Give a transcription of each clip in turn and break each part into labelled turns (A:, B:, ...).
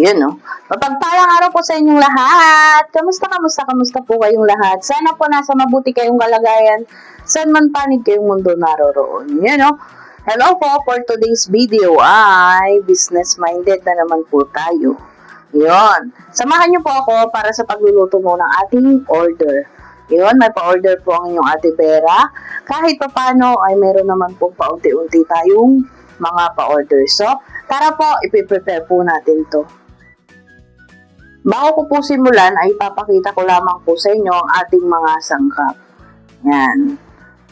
A: Yun, no? Mapagpalang araw po sa inyong lahat. Kamusta po kayong lahat? Sana po nasa mabuti kayong kalagayan. Saan man panig kayong mundo naroroon. Yun, no? Hello po, for today's video ay business-minded na naman po tayo. Yun. Samahan niyo po ako para sa pagluluto mo ng ating order. Yun, may pa-order po ang inyong Ate Vera. Kahit pa paano ay meron naman po paunti-unti tayong mga pa-order. So, tara po, ipiprepare po natin to. Bago ko po simulan, ay papakita ko lamang po sa inyo ang ating mga sangkap. Yan.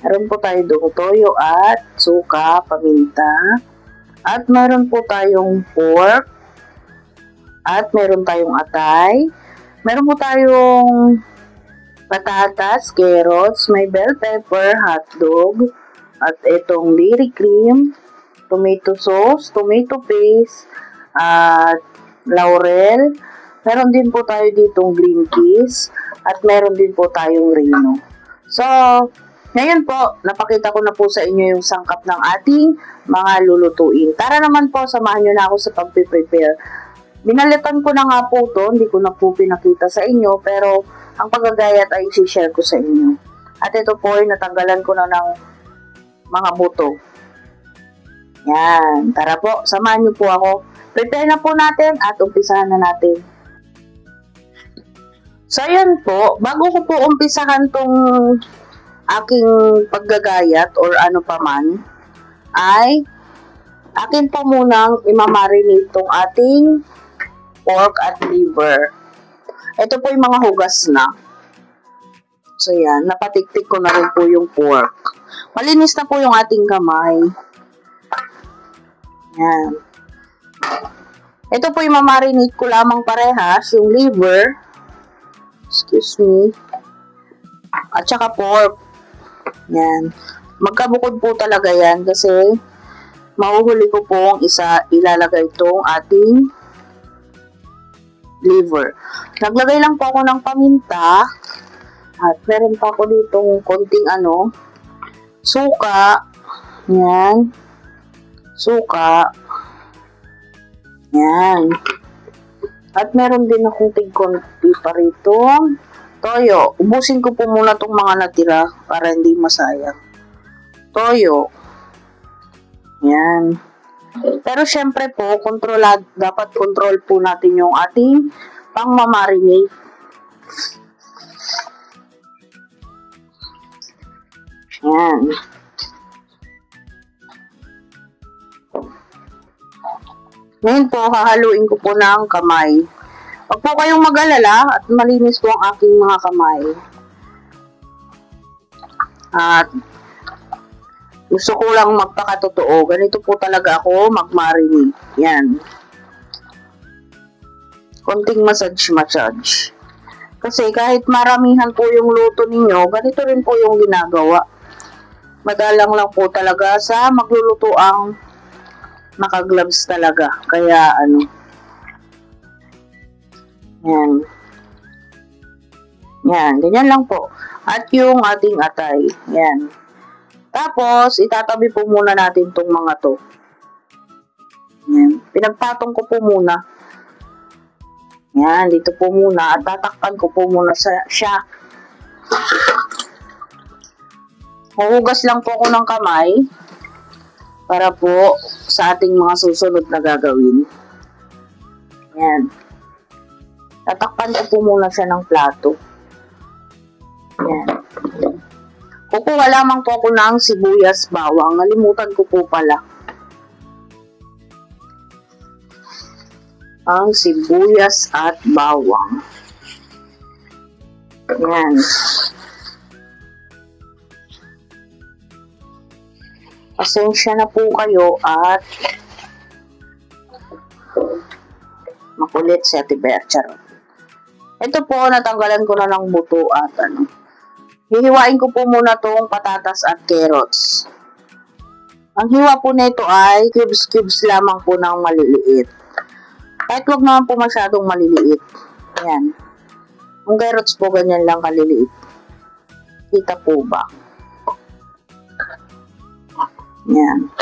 A: Meron po tayo doong toyo at suka, paminta. At meron po tayong pork. At meron tayong atay. Meron po tayong patatas, carrots, may bell pepper, hotdog. At itong dairy cream, tomato sauce, tomato paste, at laurel. Meron din po tayo ditong green peas at meron din po tayong reno. So, ngayon po, napakita ko na po sa inyo yung sangkap ng ating mga lulutuin. Tara naman po, samahan nyo na ako sa pag-prepare. Binalitan ko na nga po to, hindi ko na po pinakita sa inyo, pero ang paggagayat ay isi-share ko sa inyo. At ito po ay natanggalan ko na ng mga buto. Yan, tara po, samahan nyo po ako. Prepare na po natin at umpisahan na natin. So, ayan po, bago ko po umpisahan tong aking paggagayat or ano pa man, ay akin po munang imamarinate tong ating pork at liver. Ito po yung mga hugas na. So, yan, napatiktik ko na rin po yung pork. Malinis na po yung ating kamay. Yan. Ito po yung mamarinate ko lamang parehas, yung liver. Excuse me. At saka pork. Yan. Magkabukod po talaga yan kasi mahuhuli ko po ang isa, ilalagay itong ating liver. Naglagay lang po ako ng paminta at meron pa ako ditong konting suka. Yan. Suka. Yan. At meron din akong tig-konti pa rito. Toyo. Ubusin ko po muna itong mga natira para hindi masayang. Toyo. Yan. Pero syempre po, dapat control po natin yung ating pang-marinate. Yan. Ngayon po, hahaluin ko po ng kamay. Huwag po kayong mag-alala at malinis po ang aking mga kamay. At gusto ko lang magpakatotoo. Ganito po talaga ako mag-marinate. Yan. Konting massage. Kasi kahit maramihan po yung luto ninyo, ganito rin po yung ginagawa. Madalang lang po talaga sa magluluto ang naka-gloves talaga. Kaya yan. Yan, ganyan lang po. At yung ating atay. Yan. Tapos, itatabi po muna natin tong mga to. Yan. Pinagpatong ko po muna. Yan, dito po muna. At tatakpan ko po muna siya. Huhugas lang po ako ng kamay para po sa ating mga susunod na gagawin. Yan. Tatakpan ko po muna siya ng plato. Yan. Kukuha lamang po ako ng sibuyas, bawang. Nalimutan ko po pala. Ang sibuyas at bawang. Yan. Pasensya na po kayo at makulit si Ate Berchar. Ito po, natanggalan ko na ng buto at hihiwain ko po muna tong patatas at carrots. Ang hiwa po nito ay cubes lamang po ng maliliit. Kahit wag naman po masyadong maliliit. Ayan. Ang carrots po ganyan lang kaliliit. Kita po ba? Yan.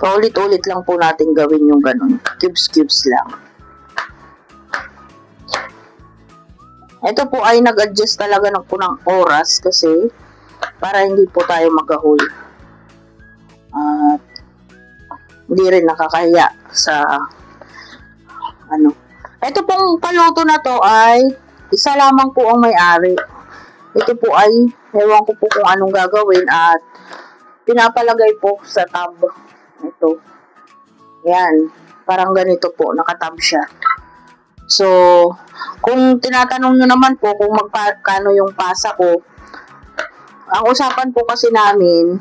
A: Paulit-ulit lang po natin gawin yung ganun. Cubes lang. Ito po ay nag-adjust talaga ng oras kasi para hindi po tayo magahol. At hindi rin nakakahiya sa Ito pong paluto na to ay isa lamang po ang may-ari. Ito po ay ewan ko po kung anong gagawin at pinapalagay po sa tab. Ito. Yan. Parang ganito po. Nakatab siya. So, kung tinatanong nyo naman po kung magkano yung pasa ko, ang usapan po kasi namin,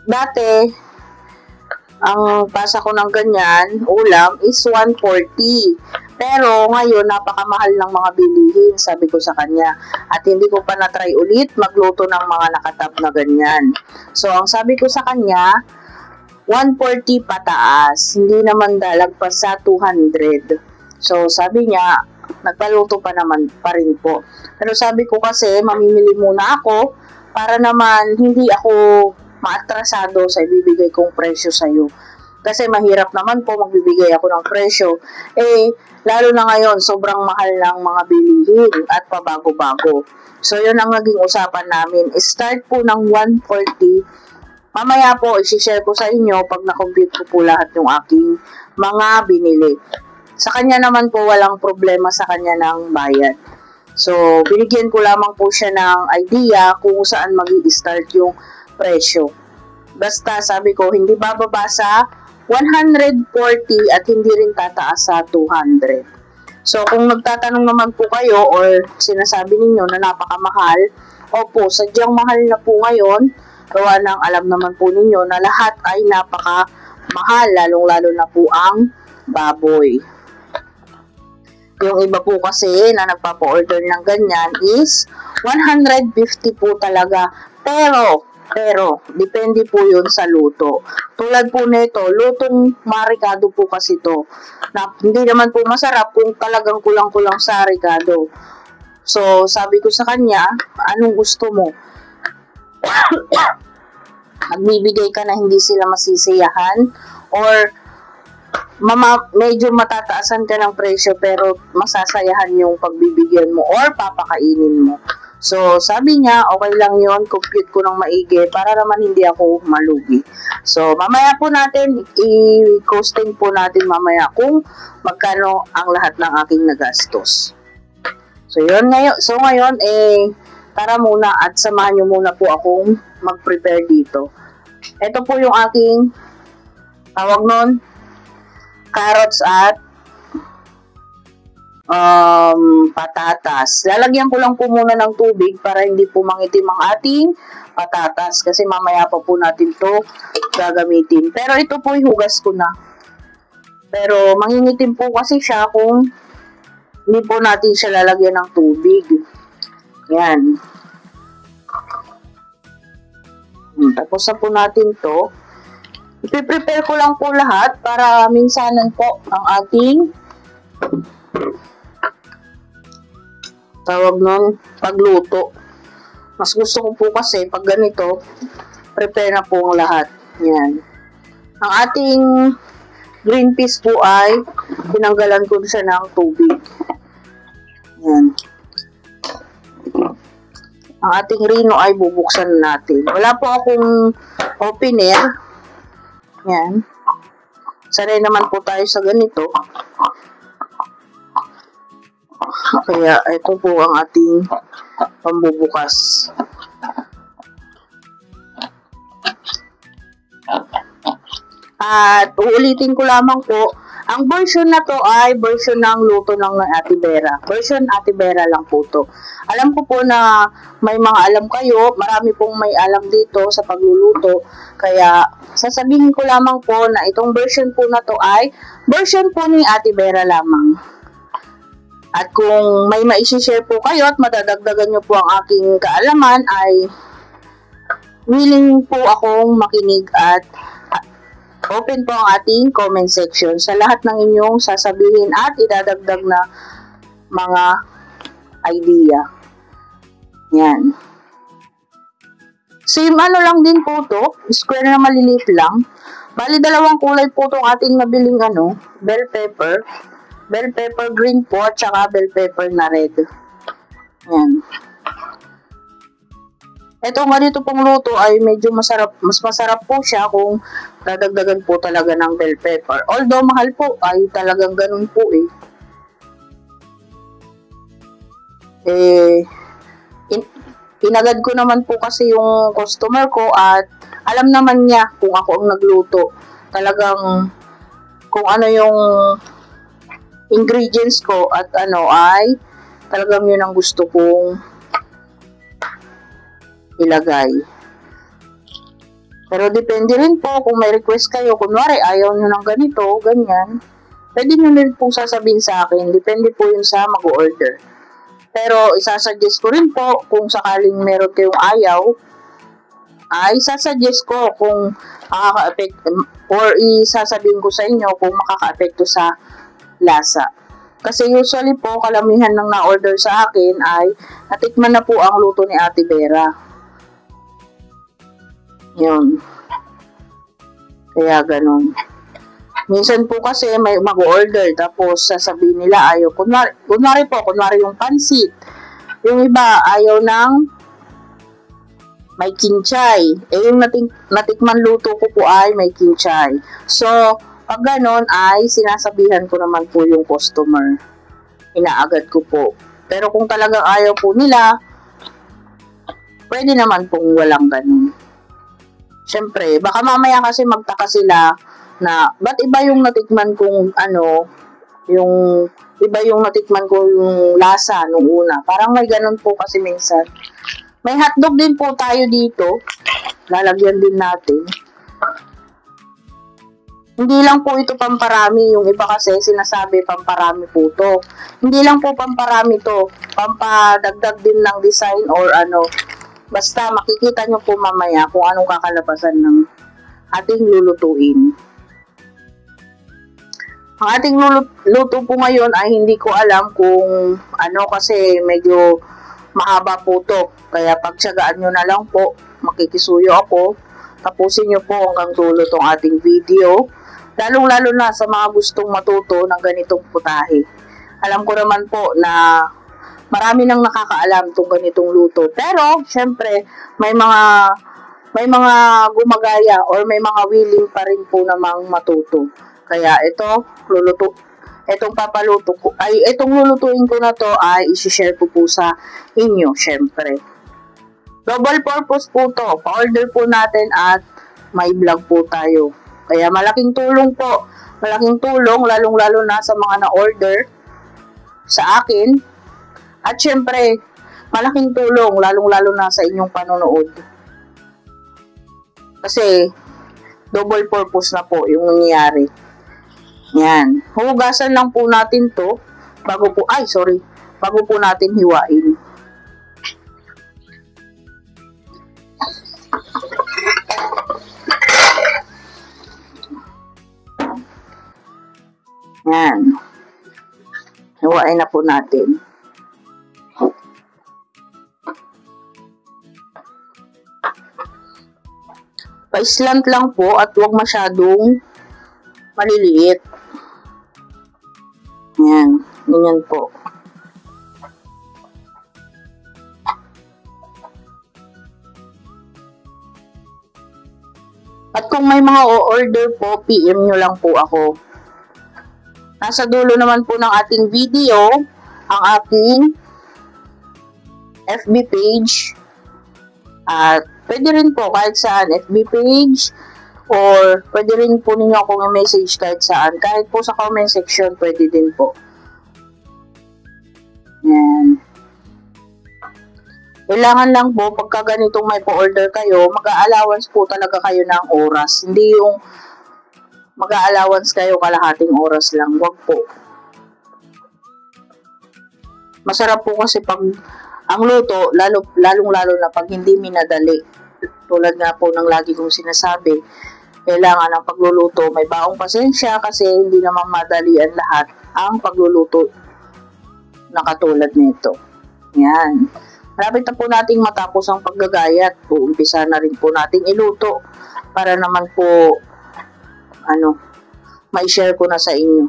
A: dati, ang pasa ko ng ganyan, ulam, is 140. Pero ngayon, napakamahal ng mga bilihin, sabi ko sa kanya. At hindi ko pa na-try ulit magluto ng mga nakatab na ganyan. So, ang sabi ko sa kanya, 140 pataas. Hindi naman lagpas sa 200. So, sabi niya, nagpaluto pa naman pa rin po. Pero sabi ko kasi, mamimili muna ako para naman hindi ako maatrasado sa ibibigay kong presyo sa'yo. Kasi mahirap naman po magbibigay ako ng presyo. Lalo na ngayon, sobrang mahal ng mga bilihin at pabago-bago. So, yun ang naging usapan namin. Start po ng 140. Mamaya po, isi-share ko sa inyo pag na-compute ko po lahat yung aking mga binili. Sa kanya naman po, walang problema sa kanya ng bayad. So, binigyan ko lamang po siya ng idea kung saan mag-i-start yung presyo. Basta, sabi ko, hindi bababa sa 140 at hindi rin tataas sa 200. So, kung nagtatanong naman po kayo or sinasabi ninyo na napakamahal, opo, sadyang mahal na po ngayon. Gawa ng alam naman po ninyo na lahat ay napakamahal, lalong-lalo na po ang baboy. Yung iba po kasi na nagpapa-order ng ganyan is 150 po talaga. Pero, depende po yun sa luto. Tulad po nito, lutong marikado po kasi to. Na, hindi naman po masarap kung talagang kulang-kulang sa ricado. So, sabi ko sa kanya, anong gusto mo? Magbibigay ka na hindi sila masisiyahan or medyo matataasan ka ng presyo pero masasayahan yung pagbibigyan mo or papakainin mo. So, sabi niya, okay lang yon, compute ko ng maigi para naman hindi ako malugi. So, mamaya po natin, i-costing po natin mamaya kung magkano ang lahat ng aking nagastos. So, ngayon, tara muna at samahan nyo muna po akong mag-prepare dito. Ito po yung aking tawag nun, carrots at patatas. Lalagyan ko lang po muna ng tubig para hindi po mangitim ang ating patatas kasi mamaya pa po natin to gagamitin. Pero ito po hugas ko na. Pero mangingitim po kasi siya kung hindi po natin siya lalagyan ng tubig. Yan. Tapos na po natin to. Ipiprepare ko lang po lahat para minsanan po ang ating tawag nun, pagluto. Mas gusto ko po kasi pag ganito, prepare na po ang lahat. Yan. Ang ating green peas po ay tinanggalan ko siya ng tubig. Yan. Ang ating rino ay bubuksan natin. Wala po akong opener. Yan. Sanay naman po tayo sa ganito. Kaya ito po ang ating pambubukas. At uulitin ko lamang po, ang version na to ay version ng luto ng Ate Vera. Version Ate Vera lang po to. Alam ko po na may mga alam kayo, marami pong may alam dito sa pagluluto. Kaya sasabihin ko lamang po na itong version po na to ay version po ni Ate Vera lamang. At kung may maisishare po kayo at madadagdagan nyo po ang aking kaalaman ay willing po akong makinig at open po ang ating comment section sa lahat ng inyong sasabihin at idadagdag na mga idea. Yan. Same ano lang din po to, square na maliliit lang. Bali, dalawang kulay po itong ating nabiling bell pepper. Bell pepper green po, at saka bell pepper na red. Yan. Ito nga dito pong luto ay medyo masarap. Mas masarap po siya kung dadagdagan po talaga ng bell pepper. Although mahal po, ay talagang ganun po inagad ko naman po kasi yung customer ko at alam naman niya kung ako ang nagluto. Talagang kung ano yung ingredients ko at ay talagang yun ang gusto kong ilagay. Pero depende rin po kung may request kayo. Kunwari, ayaw nyo ng ganito, ganyan. Pwede nyo rin po sasabihin sa akin. Depende po yun sa mag-order. Pero isasuggest ko rin po kung sakaling meron kayong ayaw, ay isasuggest ko kung makaka-affect or isasabihin ko sa inyo kung makaka-apekto sa lasa. Kasi usually po, kalamihan ng na-order sa akin ay natikman na po ang luto ni Ate Vera. Yun. Kaya ganun. Minsan po kasi may mag-order tapos sasabihin nila ayaw. Kunwari yung pansit. Yung iba ayaw ng may kinchay. Yung natikman luto ko po ay may kinchay. So, pag ganon ay sinasabihan ko naman po yung customer. Inaagad ko po. Pero kung talagang ayaw po nila, pwede naman pong walang ganon. Siyempre, baka mamaya kasi magtaka sila na ba't iba yung natikman kong yung iba yung natikman ko yung lasa nung una. Parang may ganun po kasi minsan. May hotdog din po tayo dito. Lalagyan din natin. Hindi lang po ito pamparami. Yung iba kasi sinasabi pamparami po to. Hindi lang po pamparami to. Pampadagdag din ng design or Basta makikita nyo po mamaya kung anong kakalabasan ng ating lulutuin. Ang ating luto po ngayon ay hindi ko alam kung kasi medyo mahaba po to. Kaya pagtsagaan nyo na lang po, makikisuyo ako. Tapusin nyo po hanggang dulo tong ating video. Lalong-lalo na sa mga gustong matuto ng ganitong putahe. Alam ko naman po na marami nang nakakaalam tong ganitong luto. Pero, syempre, may mga gumagaya or may mga willing pa rin po namang matuto. Kaya itong lulutuin ko na to ay isi-share ko po sa inyo, syempre. Double purpose po to. Pa-order po natin at may vlog po tayo. Kaya malaking tulong po. Malaking tulong, lalong-lalo na sa mga na-order sa akin. At syempre, malaking tulong, lalong-lalo na sa inyong panonood. Kasi, double purpose na po yung nangyayari. Yan. Hugasan lang po natin to bago po natin hiwain. Yan. Hiwain na po natin. Pa-slant lang po at huwag masyadong maliliit. Yan. Ganyan po. At kung may mga o-order po, PM nyo lang po ako. Nasa dulo naman po ng ating video, ang aking FB page. At pwede rin po kahit saan, FB page, or pwede rin po ninyo akong i-message kahit saan. Kahit po sa comment section, pwede din po. Yan. Kailangan lang po, pagka ganitong may po-order kayo, mag-a-allowance po talaga kayo ng oras. Hindi yung mag-a-allowance kayo kalahating oras lang. Wag po. Masarap po kasi pag ang luto, lalong-lalo na pag hindi minadali. Tulad nga po ng lagi kong sinasabi, kailangan ng pagluluto may baong pasensya kasi hindi naman madalian lahat ang pagluluto na katulad nito. Yan. Malapit na po nating matapos ang paggagayat. Uumpisa na rin po nating iluto para naman po mai-share ko na sa inyo.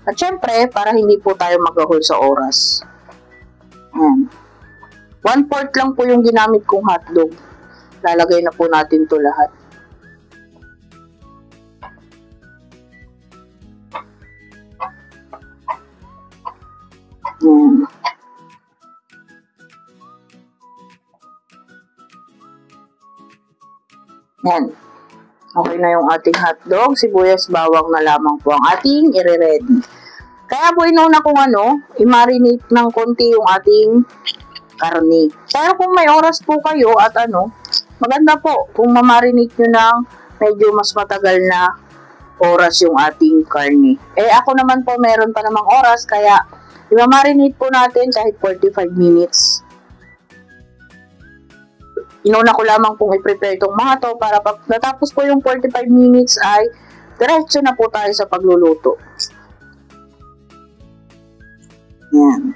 A: At syempre, para hindi po tayo magahol sa oras. Ayan. 1/4 lang po yung ginamit kong hotdog. Lalagay na po natin to lahat. Ayan. Ayan. Okay na yung ating hotdog. Sibuyas, bawang na lamang po ang ating i-ready. Kaya po inuna kong i-marinate ng konti yung ating karne. Pero kung may oras po kayo at maganda po kung ma-marinate nyo ng medyo mas matagal na oras yung ating karne. Ako naman po meron pa namang oras kaya i-marinate po natin kahit 45 minutes. Inuna ko lamang pong i-prepare itong mga to para pag natapos po yung 45 minutes ay diretso na po tayo sa pagluluto. Yan.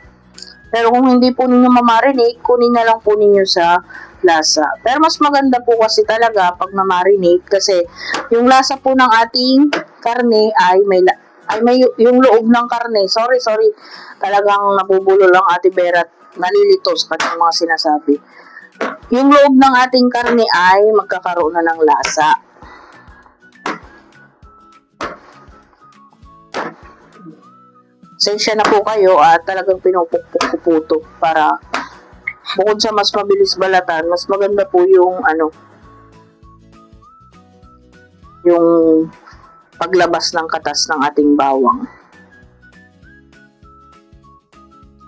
A: Pero kung hindi po ninyo ma-marinate, kunin na lang po ninyo sa lasa. Pero mas maganda po kasi talaga pag na-marinate kasi yung lasa po ng ating karne ay may yung loob ng karne. Sorry. Talagang nabubulo lang Ate Berat. Nalilito sa kanyang mga sinasabi. Yung loob ng ating karne ay magkakaroon na ng lasa. Sensya na po kayo at talagang pinupukpuk ko po ito para bukod sa mas mabilis balatan, mas maganda po yung yung paglabas ng katas ng ating bawang.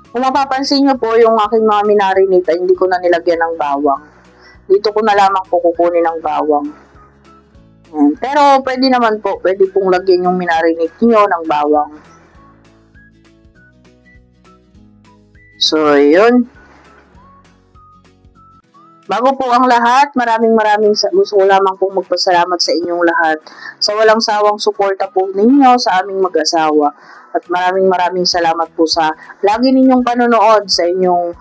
A: Kung mapapansin nyo po, yung aking mga minarinate, hindi ko na nilagyan ng bawang. Dito ko na lamang po kukunin ng bawang. Ayan. Pero pwede naman po, pwede pong lagyan yung minarinate nyo ng bawang. So, yun. Bago po ang lahat, maraming gusto ko lamang pong magpasalamat sa inyong lahat sa walang sawang suporta po ninyo sa aming mag-asawa. At maraming salamat po sa lagi ninyong panonood, sa inyong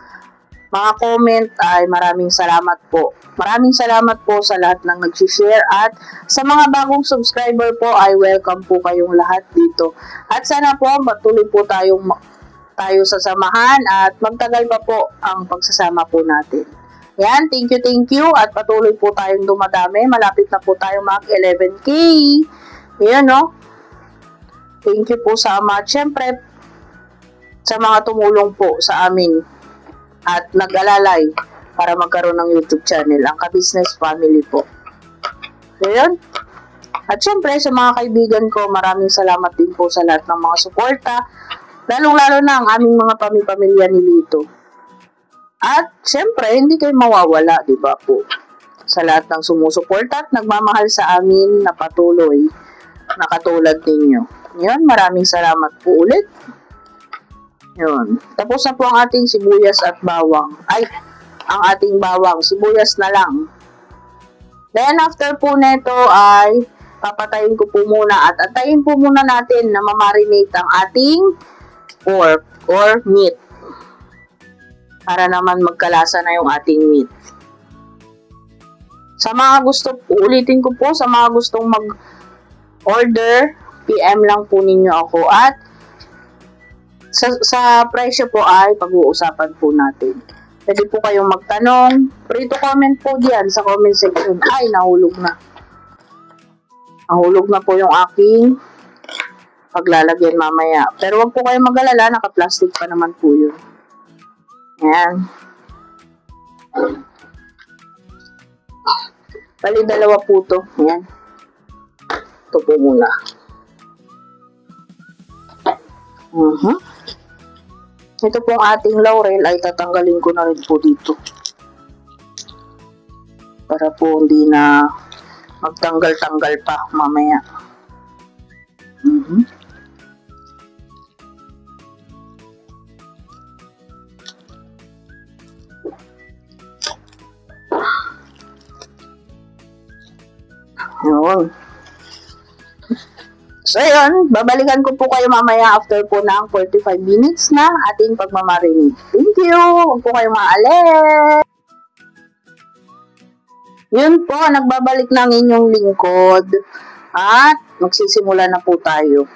A: mga comment ay maraming salamat po. Maraming salamat po sa lahat ng nag-share at sa mga bagong subscriber po ay welcome po kayong lahat dito. At sana po patuloy po tayo sa samahan at magtagal pa po ang pagsasama po natin. Yan, thank you at patuloy po tayong dumadami. Malapit na po tayo mag 11K. Yan Thank you po sa Ama. Siyempre, sa mga tumulong po sa amin at nag-alalay para magkaroon ng YouTube channel, ang Ka-Business Family po. So, yun. At siyempre, sa mga kaibigan ko, maraming salamat din po sa lahat ng mga suporta, lalong-lalo na ang aming mga pamilya ni Lito. At siyempre, hindi kayo mawawala, di ba po? Sa lahat ng sumusuporta at nagmamahal sa amin na patuloy na katulad ninyo. Yun, maraming salamat po ulit. Yun. Tapos na po ang ating sibuyas at bawang. Ang ating bawang, sibuyas na lang. Then, after po neto ay papatayin ko po muna at antayin po muna natin na mamarinate ang ating pork or meat. Para naman magkalasa na yung ating meat. Sa mga ulitin ko po, sa mga gustong mag-order, PM lang po ninyo ako at sa presyo po ay pag-uusapan po natin. Pwede po kayong magtanong, free to comment po diyan sa comment section. Nahulog na. Nahulog na po yung aking paglalagyan mamaya. Pero wag po kayong mag-alala, naka-plastic pa naman po yun. Ayan. Bali, dalawa po to. Ayan. Ito po muna. Ito pong ating laurel ay tatanggalin ko na rin po dito. Para po hindi na magtanggal-tanggal pa mamaya. Yun. So, yun, babalikan ko po kayo mamaya after po ng 45 minutes na ating pagmamarinate. Thank you! Huwag po kayong maalis! Yun po, nagbabalik ng inyong lingkod at magsisimula na po tayo.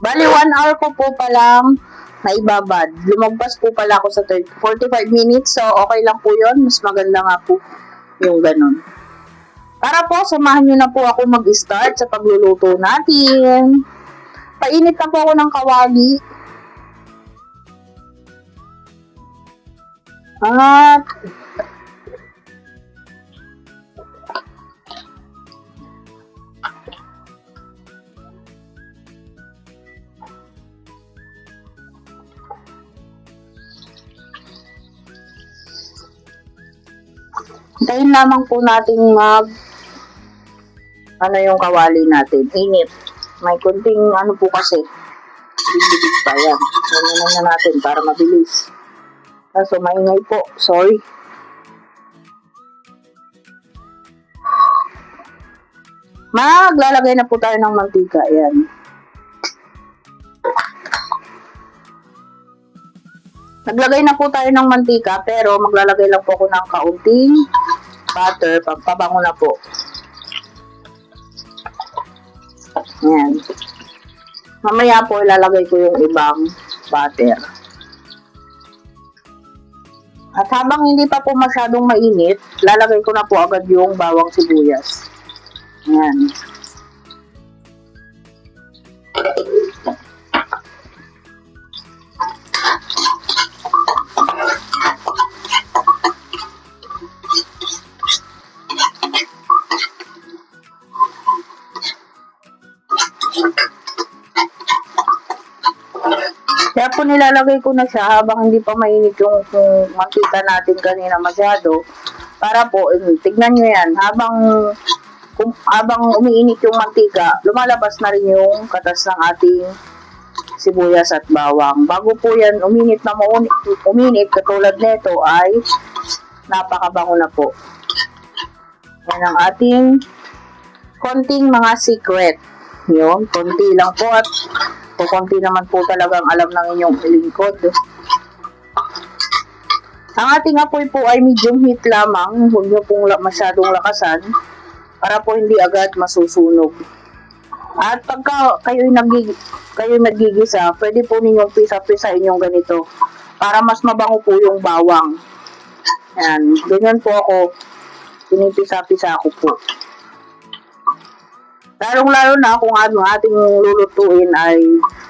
A: Bali, 1 hour ko po palang naibabad. Lumagpas po pala ako sa 45 minutes, so okay lang po yun. Mas maganda nga po yung ganun. Para po, samahan nyo na po ako mag-start sa pagluluto natin. Painit na po ako ng kawali. At hintayin lamang po natin yung kawali natin. Init. May kunting po kasi. Bibigit pa yan. Ganyan na natin para mabilis. Kaso maingay po. Sorry. Maglalagay na po tayo ng mantika. Ayan. Naglagay na po tayo ng mantika pero maglalagay lang po ako ng kaunting butter. Pampabango na po. Ayan. Mamaya po ilalagay ko yung ibang butter. At habang hindi pa po masyadong mainit, lalagay ko na po agad yung bawang sibuyas. Ayan. Kaya po nilalagay ko na siya habang hindi pa mainit yung mantika natin kanina masyado. Para po, tignan nyo yan, habang umiinit yung mantika, lumalabas na rin yung katas ng ating sibuyas at bawang. Bago po yan uminit, katulad nito ay napakabango na po. Yan ang ating konting mga secret. Yun, konti lang po at konti naman po talagang alam ng inyong lingkod. Ang ating apoy po ay medium heat lamang. Huwag nyo pong masyadong lakasan para po hindi agad masusunog. At pagka kayo nagigisa, pwede po ninyong pisa-pisain yung ganito para mas mabango po yung bawang. Yan, ganyan po ako. Pinipisa-pisa ako po. Lalong-lalo na kung ano ating lulutuin ay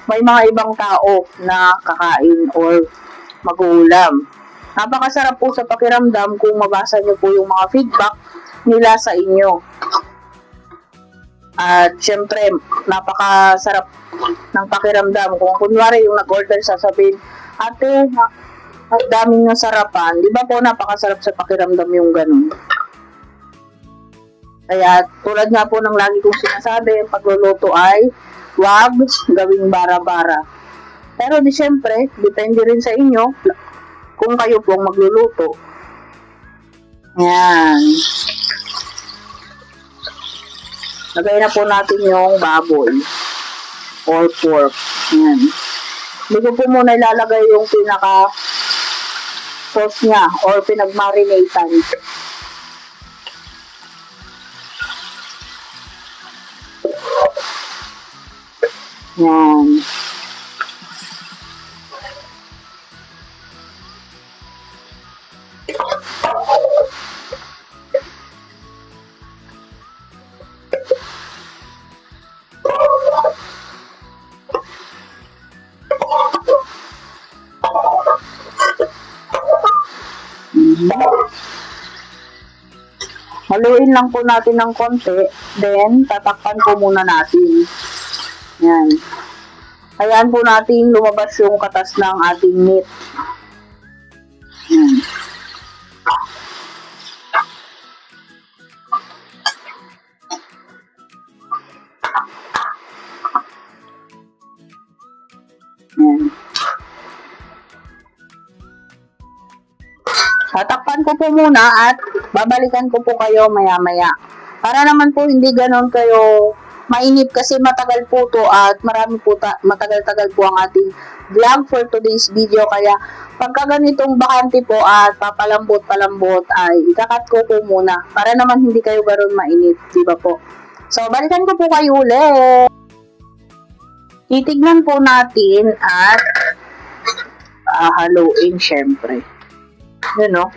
A: may mga ibang tao na kakain or mag-uulam. Napakasarap po sa pakiramdam kung mabasa nyo po yung mga feedback nila sa inyo. At syempre, napakasarap ng pakiramdam. Kung kunwari yung nag-order sasabihin, ate, ang daming nasarapan. Di ba po napakasarap sa pakiramdam yung ganun? Kaya tulad nga po ng lagi kong sinasabi, ang pagluluto ay wag gawing bara-bara. Pero di syempre, depende rin sa inyo kung kayo pong magluluto. Yan. Lagay na po natin yung baboy or pork. Yan. Hindi ko po muna ilalagay yung pinaka sauce niya or pinagmarinatan. Yan. Haluin lang po natin ng konti, then tatakpan po muna natin. Yan. Hayaan po natin lumabas yung katas ng ating meat. Yan. Yan. Tatakpan ko po muna at babalikan ko po kayo maya-maya. Para naman po hindi ganon kayo mainit kasi matagal po to at marami po matagal-tagal po ang ating vlog for today's video. Kaya pagka ganitong bakante po at papalambot-palambot ay ikakat ko po muna para naman hindi kayo garon mainit, diba po? So, balikan ko po kayo ulit. Titignan po natin at haluin syempre. Yun, no?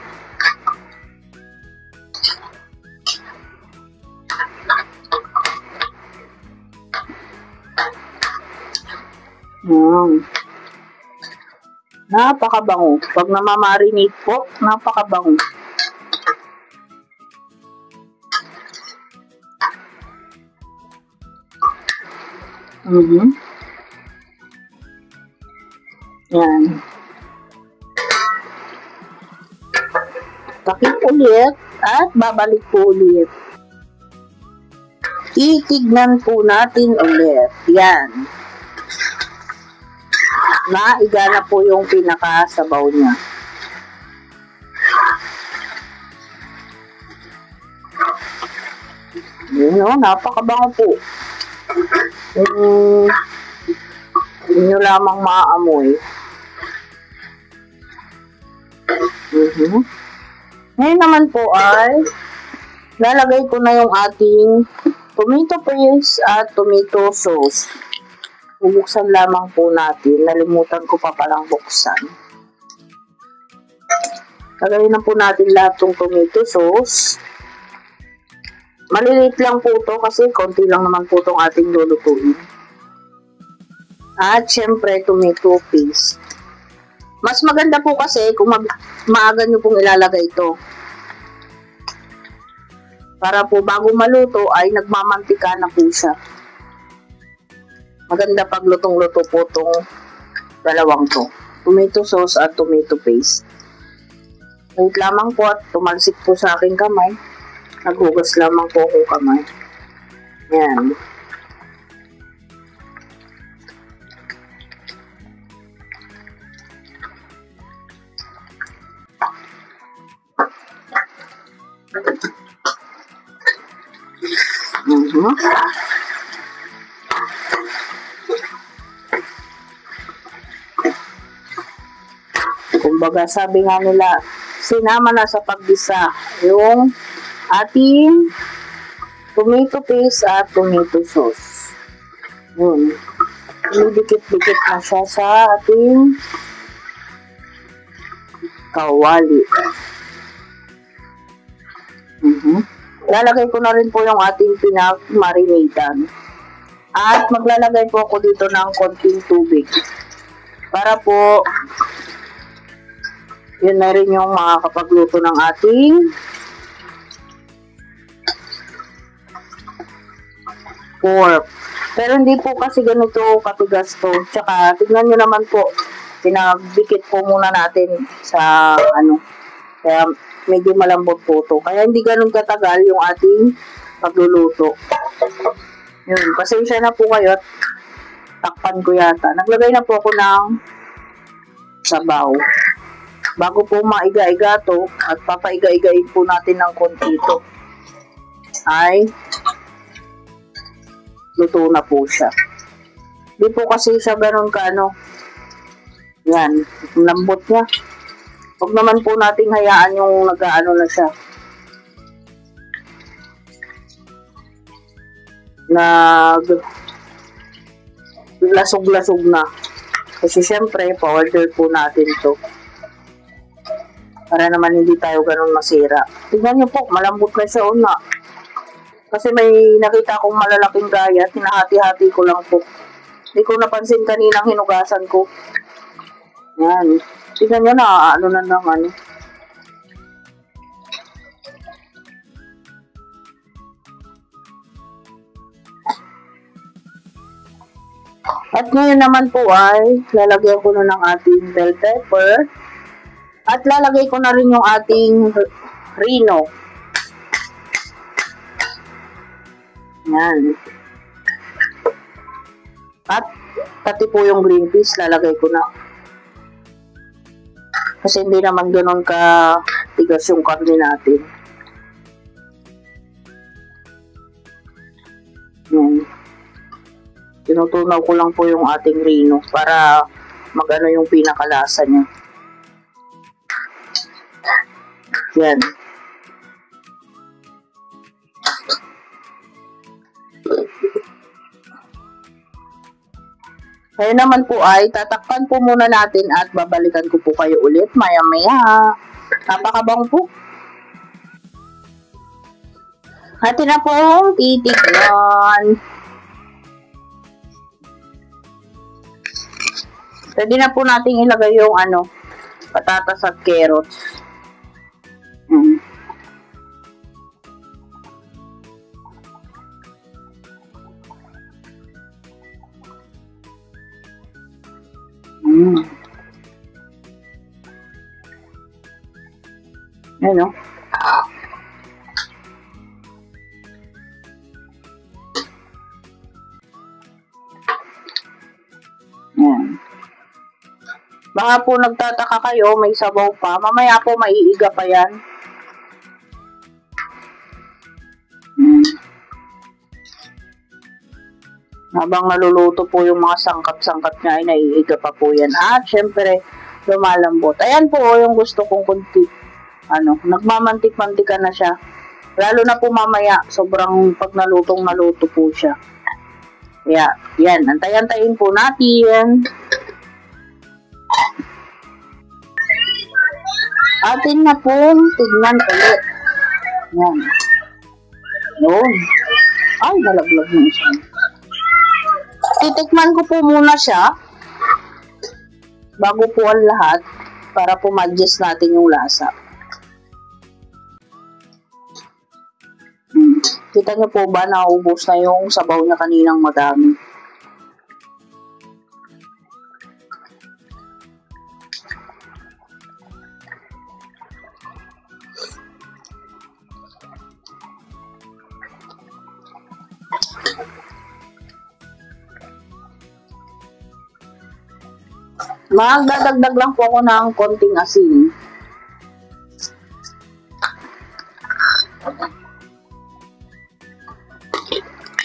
A: Napakabango. Pag namamarinate po, napakabango. Yan. Takip ulit at babalik po ulit. Titignan po natin ulit. Yan. Naiga na po yung pinakasabaw niya. Yun, no? Napakabango po. Hindi nyo lamang maamoy. Ngayon naman po ay lalagay ko na yung ating tomato paste at tomato sauce. Bubuksan lamang po natin. Nalimutan ko pa palang buksan. Lagay na po natin lahat ng tomato sauce. Maliliit lang po ito kasi konti lang naman po itong ating lulutuin. At syempre, tomato paste. Mas maganda po kasi kung maaga nyo pong ilalagay ito. Para po bago maluto ay nagmamantika na po siya. Maganda pag lutong-luto po itong dalawang to. Tomato sauce at tomato paste. Wait lamang po at tumalsik po sa aking kamay. Naghugas lamang po akong kamay. Yan. Kumbaga sabi nga nila, sinama na sa paggisa yung ating tomato paste at tomato sauce. Yun. Dikit-dikit na siya sa ating kawali. Lalagay ko na rin po yung ating pinag-marinadan. At maglalagay po ako dito ng konting tubig. Para po yun na rin yung makakapagluto ng ating pork. Pero hindi po kasi ganito katigas to. Tsaka, tignan nyo naman po, pinagdikit po muna natin sa kaya medyo malambot po to. Kaya hindi ganun katagal yung ating pagluluto. Yun, pasensya na po kayo at takpan ko yata. Naglagay na po ako ng sabaw. Bago po maiga-iga to, at papaiga-igain po natin ng konti ito, ay luto na po siya. Hindi po kasi siya ganun yan, lambot niya. Huwag naman po nating hayaan yung nag-aano na siya. Lasog-lasog na. Kasi syempre, pa-order po natin to. Para naman hindi tayo ganun masira. Tingnan nyo po, malambot na siya una. Kasi may nakita akong malalaking gaya, hinahati-hati ko lang po. Hindi ko napansin kaninang hinugasan ko. Yan. Tingnan nyo na, ano na ng ano. At ngayon naman po ay lalagyan ko na ng ating bell pepper. At lalagay ko na rin yung ating rino. Yan. At pati po yung green peas lalagay ko na. Kasi hindi naman ganun ka tigas yung karne natin. Yan. Tinutunaw ko lang po yung ating rino para magano yung pinakalasa niya. Yan. Kaya naman po ay tatakpan po muna natin at babalikan ko po kayo ulit maya-maya. Napakabango po. Atin na pong titignan. Pwede na po natin ilagay yung patatas at carrots. Ayan o. Ayan. Baka po nagtataka kayo, may sabaw pa. Mamaya po maiiga pa yan. Habang naluluto po yung mga sangkap-sangkap niya ay naiiga pa po yan. At syempre, lumalambot. Ayan po yung gusto kong kunti. Nagmamantik-mantika na siya. Lalo na po mamaya, sobrang pag naluto po siya. Kaya, yan. Antay-antayin po natin. Atin na po tignan ulit. Yan. Yun. Ay, nalaglag na isa. Titikman ko po muna siya bago po ang lahat para po ma-adjust natin yung lasa. Kita niyo po ba naubos na yung sabaw niya kaninang madami? Magdadagdag lang po ako ng konting asin.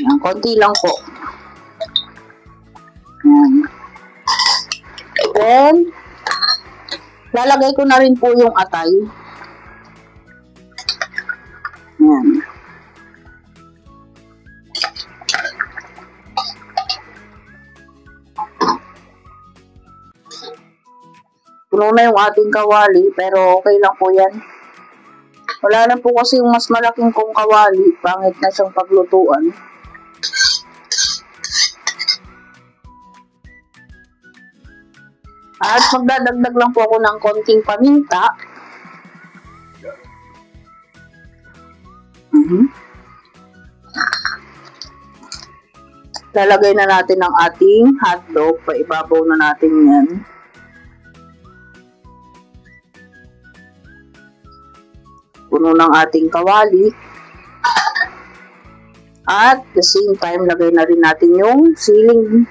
A: Yan, konti lang po. Yan. Then, lalagay ko na rin po yung atay. Yan. Puno na yung ating kawali, pero okay lang po yan. Wala na po kasi yung mas malaking kong kawali. Pangit na siyang paglutuan. At magdadagdag lang po ako ng konting paminta. Lalagay na natin ang ating hotdog. Paibabaw na natin yan. Puno ng ating kawali. At the same time, lagay na rin natin yung siling,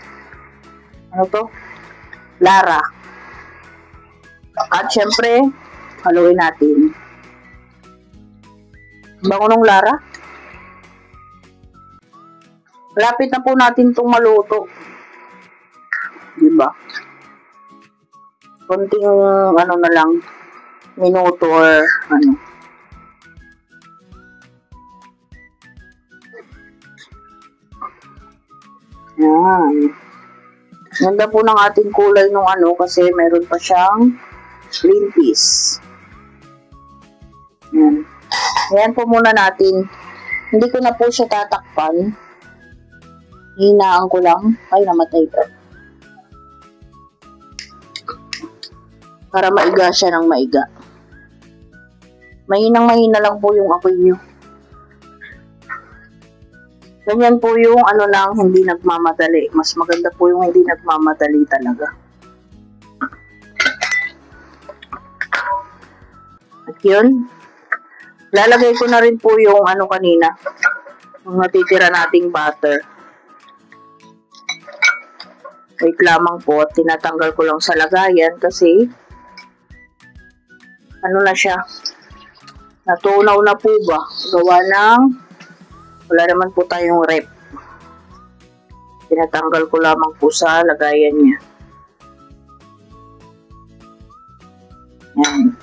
A: lara. At syempre, haluin natin. Bango ng lara. Lapit na po natin itong maluto. Diba? Konting na lang, minuto or Yan. Ganda po ng ating kulay nung kasi meron pa siyang green peas. Yan. Ayan po muna natin. Hindi ko na po siya tatakpan. Hinaan ko lang. Ay, namatay pa. Para maiga siya ng maiga. Mahinang-mahina lang po yung apoy nyo. Ganyan po yung lang, hindi nagmamadali. Mas maganda po yung hindi nagmamadali talaga. At yun, lalagay ko na rin po yung kanina. Yung natitira nating butter. Wait lamang po at tinatanggal ko lang sa lagayan kasi na siya. Natunaw na po ba? Gawa ng wala naman po tayong rep. Tinatanggal ko lamang po sa lagayan niya. Yan.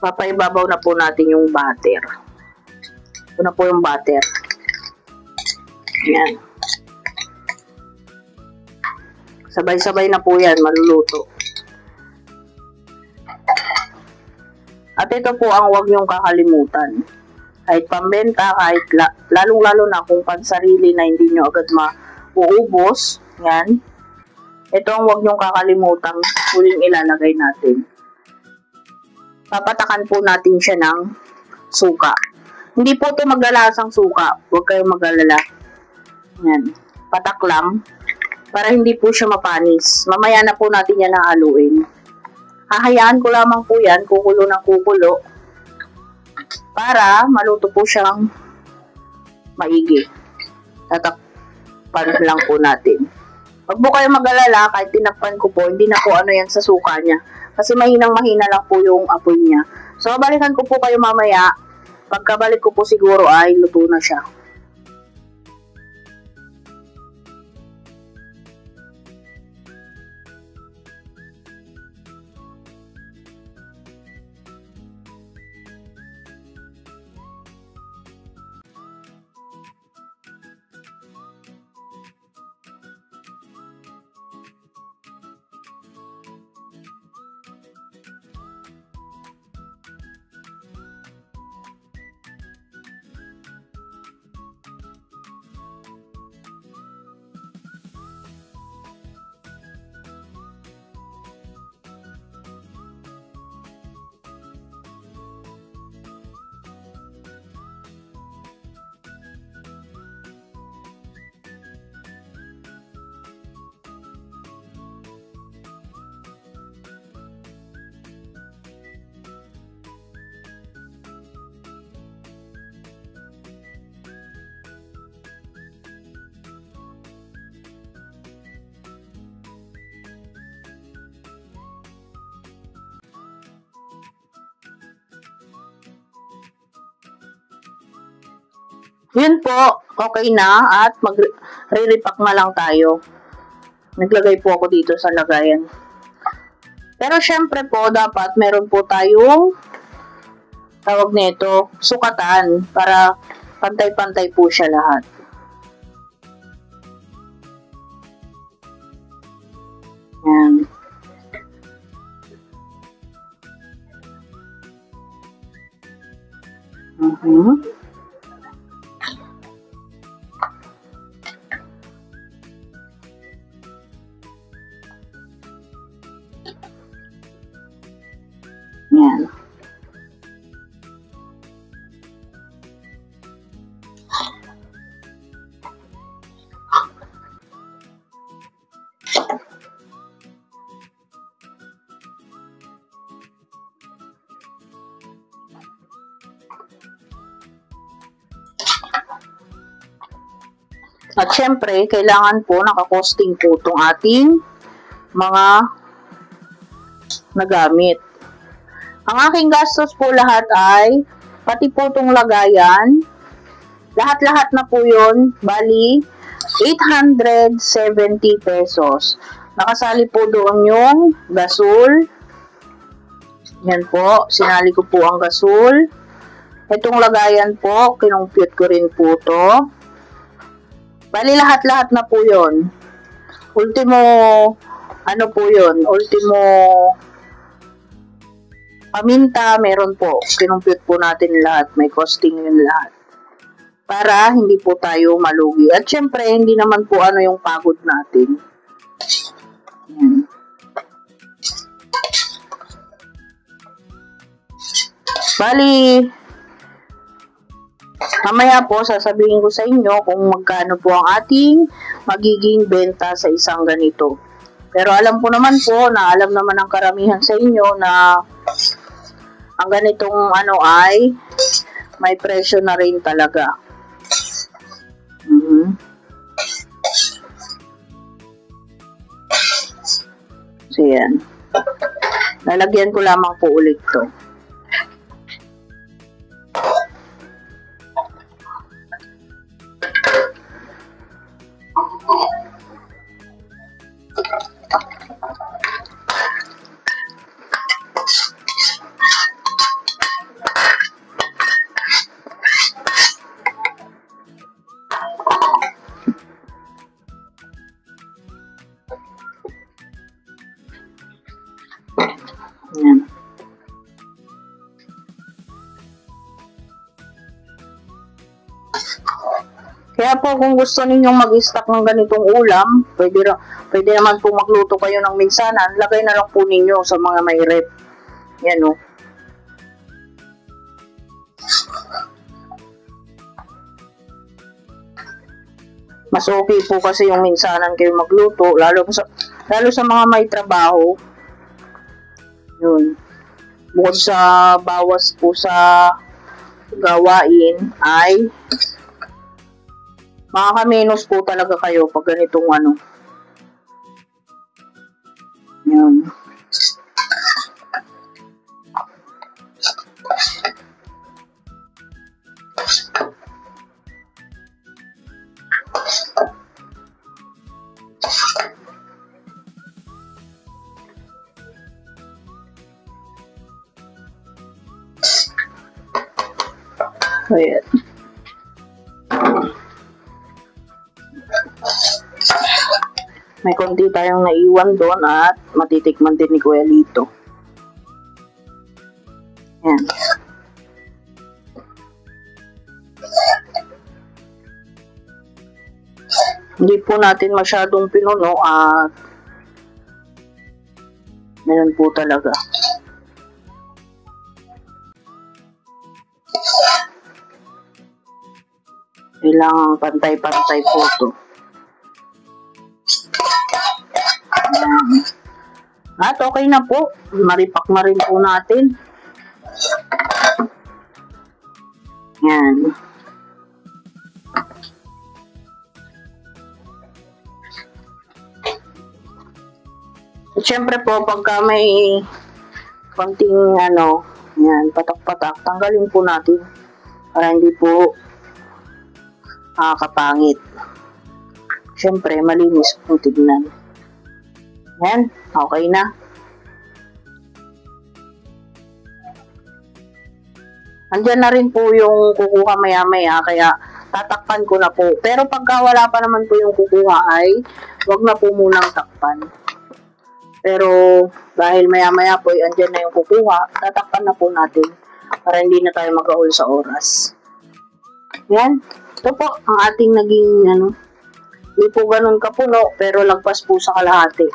A: Papaibabaw na po natin yung butter. Ito na po yung butter. Yan. Sabay-sabay na po yan, maluluto. At ito po ang huwag niyong kakalimutan. Kahit pambenta, kahit lalong-lalo na kung pansarili na hindi nyo agad mauubos. Yan. Ito ang huwag niyong kakalimutan. Huling ilalagay natin. Papatakan po natin siya ng suka. Hindi po ito maglalasang suka. Huwag kayong mag-alala. Yan. Patak lang. Para hindi po siya mapanis. Mamaya na po natin yan haluin. Hahayaan ko lamang po yan. Kukulo ng kukulo. Para maluto po siyang maigi. Tatakpan lang po natin. Huwag po kayong mag-alala. Kahit tinakpan ko po, hindi na po ano yan sa suka niya. Kasi mahinang-mahina lang po yung apoy niya. So, balikan ko po kayo mamaya. Pagkabalik ko po siguro ay luto na siya. Yun po, okay na at magre-repack na lang tayo. Naglagay po ako dito sa lagayan. Pero syempre po, dapat meron po tayong tawag nito, sukatan para pantay-pantay po siya lahat. Yan. Yan. At syempre, kailangan po nakakosting po itong ating mga nagamit. Ang aking gastos po lahat ay, pati po itong lagayan, lahat-lahat na po yun, bali, 870 pesos. Nakasali po doon yung gasol. Yan po, sinali ko po ang gasol. Itong lagayan po, kinumpute ko rin po to. Bali, lahat-lahat na po yun. Ultimo, ano po yun? Ultimo, paminta, meron po. Kinumpute po natin lahat. May costing yun lahat. Para hindi po tayo malugi. At syempre, hindi naman po ano yung pagod natin. Yan. Bali, mamaya po, sasabihin ko sa inyo kung magkano po ang ating magiging benta sa isang ganito. Pero alam ko naman po, na alam naman ang karamihan sa inyo na ang ganitong ano ay may presyo na rin talaga. So, yan. Lalagyan ko lamang po ulit to. Yan. Kaya po kung gusto ninyong mag-stock ng ganitong ulam, pwede naman po magluto kayo ng minsanan, lagay na lang po ninyo sa mga may rep. Yan o. Mas okay po kasi yung minsanan kayo magluto, lalo sa mga may trabaho. Yun. Bukod sa bawas po sa gawain, ay makakaminos po talaga kayo pag ganitong ano. Yun. Ayan. May konti tayong naiwan doon at matitikman din ni Kuya Lito. Ayan. Hindi po natin masyadong pinuno at meron po talaga. Kailangan pantay-pantay po ito. At okay na po. Maripak na rin po natin. Yan. At syempre po, pagka may konting yan, patak-patak, tanggalin po natin para hindi po kapangit. Syempre, malinis po tignan. Yan, okay na. Andyan na rin po yung kukuha maya-maya, kaya tatakpan ko na po. Pero pagka wala pa naman po yung kukuha ay wag na po munang takpan. Pero dahil maya-maya po andyan na yung kukuha, tatakpan na po natin para hindi na tayo mag-ahol sa oras. Yan. Ito po ang ating naging hindi po ganun kapuno pero lagpas po sa kalahati.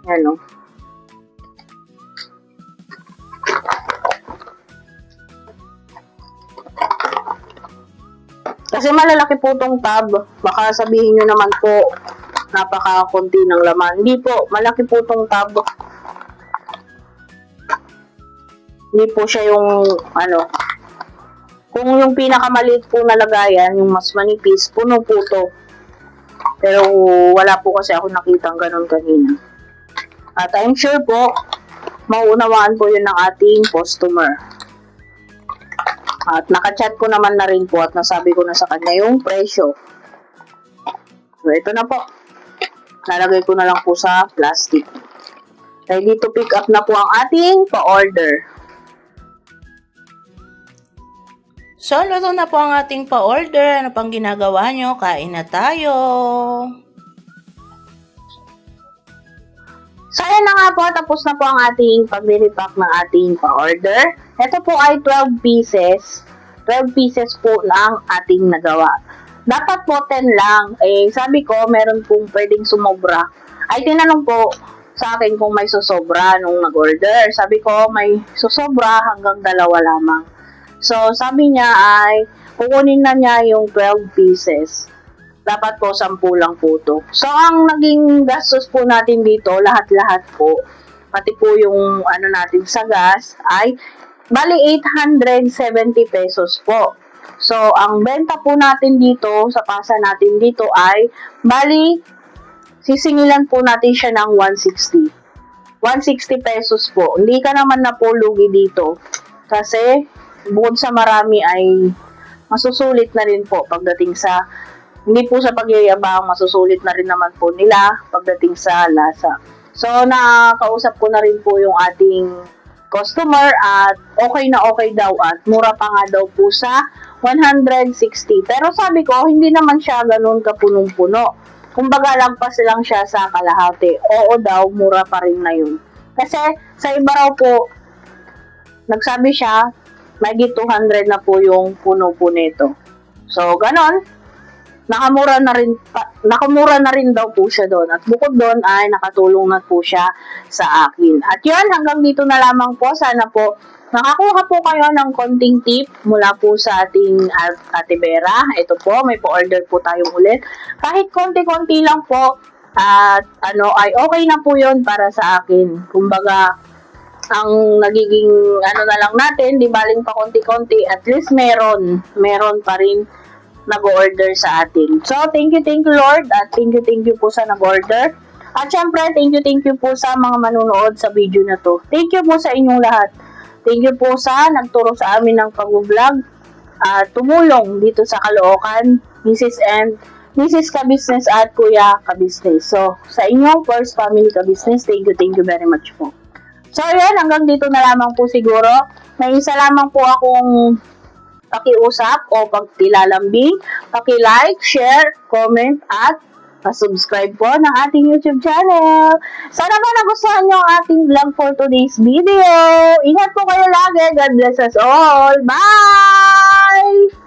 A: Yan o. Kasi malalaki po itong tab. Baka sabihin nyo naman po napaka-kunti ng laman. Hindi po, malaki po itong tab. Hindi po siya yung kung yung pinakamaliit po na lagayan, yung mas manipis, puno po to. Pero wala po kasi ako nakitang ganun kanina. At I'm sure po, mauunawaan po yun ng ating customer. At nakachat ko naman na rin po at nasabi ko na sa kanya yung presyo. So ito na po. Nalagay ko na lang po sa plastic. Ready to pick up na po ang ating pa-order.
B: So, luto na po ang ating pa-order. Ano pang ginagawa nyo? Kain na tayo.
A: So, ayan na nga po. Tapos na po ang ating pag-repack ng ating pa-order. Ito po ay 12 pieces. 12 pieces po lang ating nagawa. Dapat po 10 lang. Eh, sabi ko, meron pong pwedeng sumobra. Ay, tinanong po sa akin kung may susobra nung nag-order. Sabi ko, may susobra hanggang 2 lamang. So, sabi niya ay kukunin na niya yung 12 pieces. Dapat po 10 lang po to. So, ang naging gastos po natin dito, lahat-lahat po, pati po yung natin sa gas, ay bali 870 pesos po. So, ang benta po natin dito, sa pasa natin dito ay bali, sisingilan po natin siya ng 160. 160 pesos po. Hindi ka naman na po lugi dito. Kasi, bukod sa marami ay masusulit na rin po pagdating sa, hindi po sa pagyayabang, masusulit na rin naman po nila pagdating sa lasa. So, nakausap ko na rin po yung ating customer at okay na okay daw at mura pa nga daw po sa 160. Pero sabi ko, hindi naman siya ganun kapunong-puno. Kumbaga, lagpas lang siya sa kalahati. Oo daw, mura pa rin na yun. Kasi sa iba raw po, nagsabi siya, may 200 na po yung puno po nito. So, ganon. Nakamura na rin daw po siya doon. At bukod doon ay nakatulong na po siya sa akin. At yun, hanggang dito na lamang po. Sana po nakakuha po kayo ng konting tip mula po sa ating Ate Vera. Ito po, may po-order po tayong ulit. Kahit konti-konti lang po, at ay okay na po yun para sa akin. Kumbaga, ang nagiging na lang natin, di baling pa konti-konti, at least meron pa rin nag-order sa atin. So, thank you Lord, at thank you po sa nag-order. At syempre, thank you po sa mga manunood sa video na to. Thank you po sa inyong lahat. Thank you po sa nagturo sa amin ng pag-vlog, tumulong dito sa Caloocan, Mrs. Ka-Business at Kuya Ka-Business. So, sa inyong First Family Ka-Business, thank you very much po. So, ayan, hanggang dito na lamang po siguro. May isa lamang po akong pakiusap o pagtilalambing. Paki-like, share, comment, at subscribe po ng ating YouTube channel. Sana po nagustuhan nyo ang ating vlog for today's video. Ingat po kayo lagi. God bless us all. Bye!